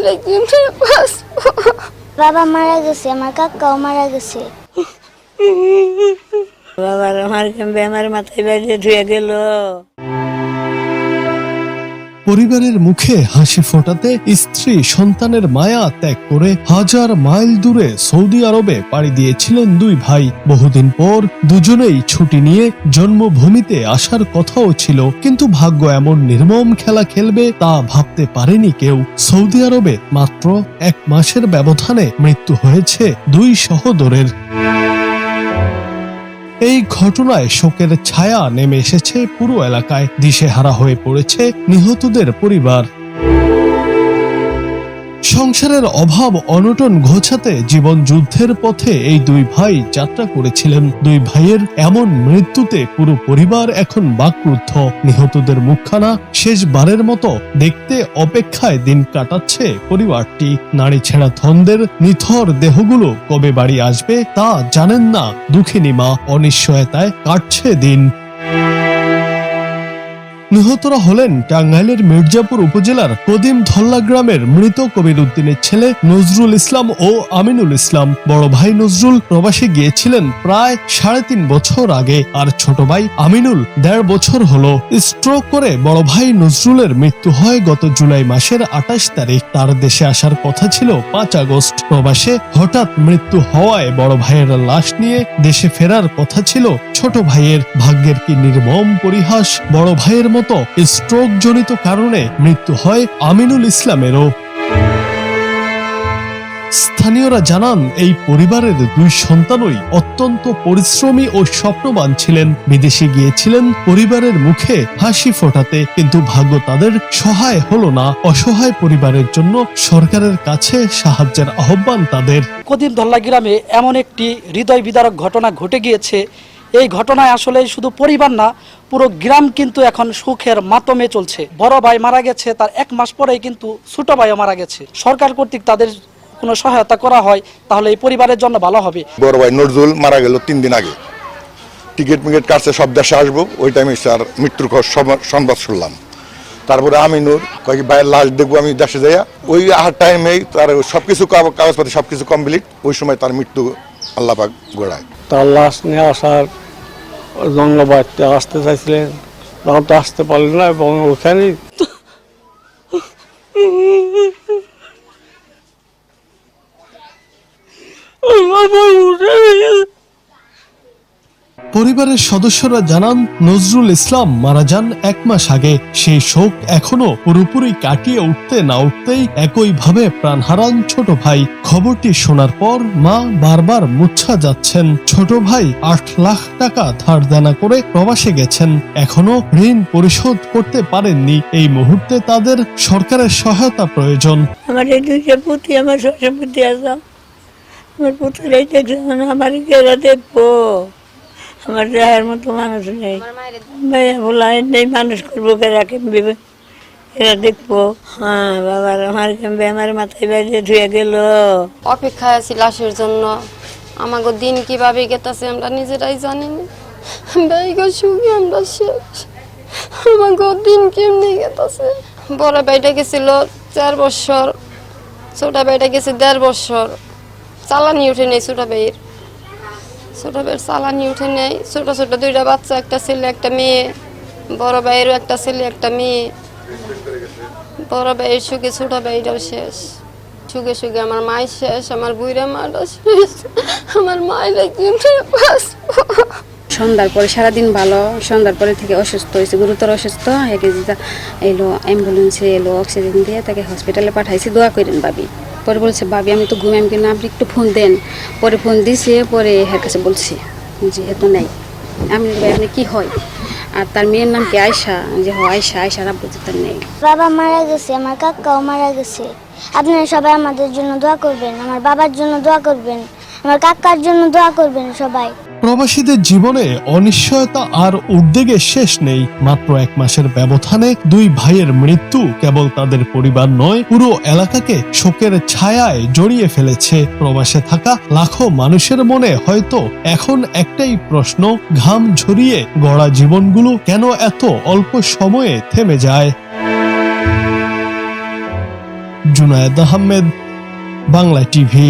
মাইলে কেমনে বাঁচবো? বাবা মারা গেছে, আমার কাকাও মারা গেছে। বাবার আমার আমার মাথায় বাইরে ধুয়ে গেল। পরিবারের মুখে হাসি ফোটাতে স্ত্রী সন্তানের মায়া ত্যাগ করে হাজার মাইল দূরে সৌদি আরবে পাড়ি দিয়েছিলেন দুই ভাই। বহুদিন পর দুজনেই ছুটি নিয়ে জন্মভূমিতে আসার কথাও ছিল, কিন্তু ভাগ্য এমন নির্মম খেলা খেলবে তা ভাবতে পারেনি কেউ। সৌদি আরবে মাত্র 1 মাসের ব্যবধানে মৃত্যু হয়েছে দুই সহোদরের। এই ঘটনায় শোকের ছায়া নেমে এসেছে পুরো এলাকায়। দিশেহারা হয়ে পড়েছে নিহতদের পরিবার। সংসারের অভাব অনটন ঘোচাতে জীবন যুদ্ধের পথে এই দুই ভাই যাত্রা করেছিলেন। দুই ভাইয়ের এমন মৃত্যুতে পুরো পরিবার এখন বাকরুদ্ধ। নিহতদের মুখখানা শেষবারের মতো দেখতে অপেক্ষায় দিন কাটাচ্ছে পরিবারটি। নারী ছেঁড়া ধনদের নিথর দেহগুলো কবে বাড়ি আসবে তা জানেন না দুঃখিনী মা। অনিশ্চয়তায় কাটছে দিন। নিহতরা হলেন টাঙ্গাইলের মির্জাপুর উপজেলার কদিম ধল্লা গ্রামের মৃত কবির উদ্দিনের ছেলে নজরুল ইসলাম ও আমিনুল ইসলাম। বড় ভাই নজরুল প্রবাসে গিয়েছিলেন প্রায় 3.5 বছর আগে, আর ছোট ভাই আমিনুল 1.5 বছর হলো। স্ট্রোক করে বড় ভাই নজরুলের মৃত্যু হয় গত জুলাই মাসের 28 তারিখ। তার দেশে আসার কথা ছিল 5 আগস্ট। প্রবাসে হঠাৎ মৃত্যু হওয়ায় বড় ভাইয়ের লাশ নিয়ে দেশে ফেরার কথা ছিল ছোট ভাইয়ের। ভাগ্যের কি নির্মম পরিহাস, বড় ভাইয়ের মতো স্ট্রোক জনিত কারণে মৃত্যু হয় আমিনুল ইসলামেরও। স্থানীয়রা জানান এই পরিবারের দুই সন্তানই অত্যন্ত পরিশ্রমী ও স্বপ্নবান ছিলেন। বিদেশে গিয়েছিলেন পরিবারের মুখে হাসি ফোটাতে, কিন্তু ভাগ্য তাদের সহায় হলো না। অসহায় পরিবারের জন্য সরকারের কাছে সাহায্যের আহ্বান তাদের। কদিম ধল্লা গ্রামে এমন একটি হৃদয় বিদারক ঘটনা ঘটে গিয়েছে। এই ঘটনায় আসলে শুধু পরিবার না, পুরো গ্রাম কিন্তু এখন সুখের মাতমে চলছে। বড় ভাই মারা গেছে, তার 1 মাস পরেই কিন্তু ছোট ভাইও মারা গেছে। সরকার কর্তৃক তাদের কোনো সহায়তা করা হয় তাহলে এই পরিবারের জন্য ভালো হবে। বড় ভাই নজরুল মারা গেল 3 দিন আগে। টিকিট কাটছে সব দেশে আসবো, ওই টাইমে স্যার মৃত্যুর সংবাদ শুনলাম। তারপরে আমিনুর কয়েক ভাইয়ের লাশ দেখবো আমি দেশে যাইয়া, ওই আহার টাইমেই তার সবকিছু কাগজপাতি সবকিছু কমপ্লিট, ওই সময় তার মৃত্যু আল্লাহ পাক গোড়ায়। তার লাশ নিয়ে আসার জঙ্গল বাড়িতে আসতে চাইছিলেন, তখন তো আসতে পারলেন না এবং ওখানেই পরিবারের সদস্যরা জানান নজরুল ইসলাম মারা যান 1 মাস আগে। সেই শোক এখনো পুরোপুরি কাটিয়ে উঠতে না উঠতেই একইভাবে প্রাণ হারান ছোট ভাই। খবরটি শোনার পর মা বারবার মূর্ছা যাচ্ছেন। ছোট ভাই 8 লাখ টাকা ধার দেনা করে প্রবাসে গেছেন, এখনো ঋণ পরিশোধ করতে পারেননি। এই মুহূর্তে তাদের সরকারের সহায়তা প্রয়োজন। আমার এই দুইটা পুঁতি, আমার শ্বশুর পুঁতি আছে, আমার পুতুরাই দেখছে, আমার কেরা দেখবো? আমার দেহের মতো মানুষ নেই। ভাইয়া বলা নেই, মানুষ করবো কেরাকে, এরা দেখবো। হ্যাঁ বাবার আমার মাথায় বাইরে ধুয়ে গেল। অপেক্ষায় আছি লাশের জন্য। আমাকে দিন কিভাবে গেতেছে আমরা নিজেরাই জানি না। ভাইগো সুখে আমরা শেষ, আমাকে দিন কেমনি গেতেছে। বড় ভাইটা গেছিল 4 বছর, ছোট ভাইটা গেছে 1.5 বছর। চালানি উঠে নেই ছোট ভাইয়ের, ছোট ভাইয়ের চালানি উঠে নেই। ছোট ছোট 2টা বাচ্চা, একটা ছেলে একটা মেয়ে। বড় ভাইয়েরও একটা ছেলে একটা মেয়ে। বড় ভাইয়ের সুখে ছোট ভাইটাও শেষ। সুখে সুখে আমার মাই শেষ, আমার বুইরা মাটা শেষ। আমার মায়েরা কেমনে বাঁচবো? সন্ধ্যার পরে সারাদিন ভালো, সন্ধ্যার পরে থেকে অসুস্থ হয়েছে, গুরুতর অসুস্থ। এলো অ্যাম্বুলেন্সে এলো, অক্সিজেন দিয়ে তাকে হসপিটালে পাঠাইছি। দোয়া করেন ভাবি। পরে বলছে ভাবি আমি তো ঘুমাম কিনা, আপনি একটু ফোন দেন। পরে ফোন দিছে, পরে এর কাছে বলছি যে এত নাই। আমি ভাই আপনি কি হয়? আর তার মেয়ের নাম কি আয়শা, যে আয়শা, আয়শার আব্বু তার নেই। বাবা মারা গেছে, আমার কাকাও মারা গেছে। আপনারা সবাই আমাদের জন্য দোয়া করবেন, আমার বাবার জন্য দোয়া করবেন, আমার কাকার জন্য দোয়া করবেন সবাই। প্রবাসীদের জীবনে অনিশ্চয়তা আর উদ্বেগের শেষ নেই। মাত্র 1 মাসের ব্যবধানে দুই ভাইয়ের মৃত্যু কেবল তাদের পরিবার নয়, পুরো এলাকাকে শোকের ছায়ায় জড়িয়ে ফেলেছে। প্রবাসে থাকা লাখো মানুষের মনে হয়তো এখন একটাই প্রশ্ন, ঘাম ঝরিয়ে গড়া জীবনগুলো কেন এত অল্প সময়ে থেমে যায়? জুনায়েদ আহমেদ, বাংলা টিভি।